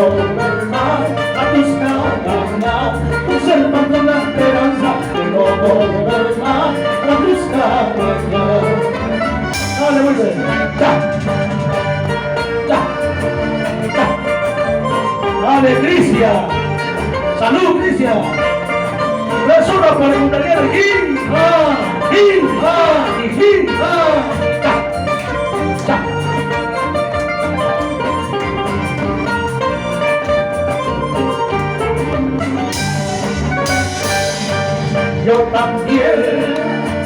volver más a tus cabañas, conservando la esperanza de no volver más a tus cabañas. Dale, muy bien. Ya. Dale, Cristian. Salud, Cristian. Persona para el italiano. Yo también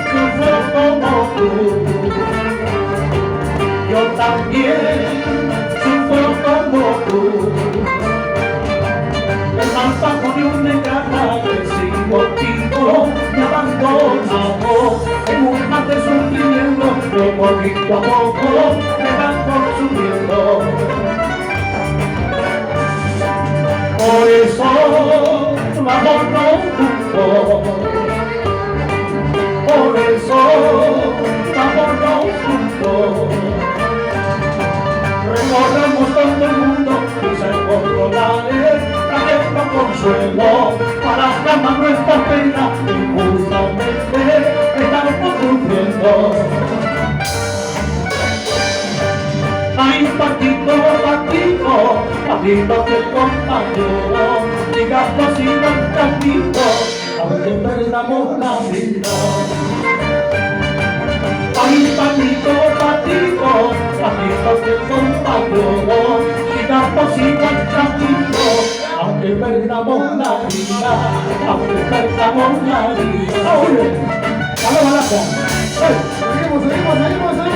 sufro como tú. Yo también sufro como tú. El mal bajo de un engaño que sin motivo me abandonamos en un mar de sufrimiento que poquito a poco me van consumiendo. Por eso tu amor no oculto. Por eso tu amor no oculto. Recorremos todo el mundo quizá incontrolables, trayendo consuelo para calmar nuestra pena y justamente estamos sufriendo. Ay, patito, patito que compañero, digas así no camino, aunque perdamos la vida. Ay, patito que compañero, digas así no camino, aunque perdamos la vida, aunque perdamos la vida. Oye, a la balaca. Seguimos.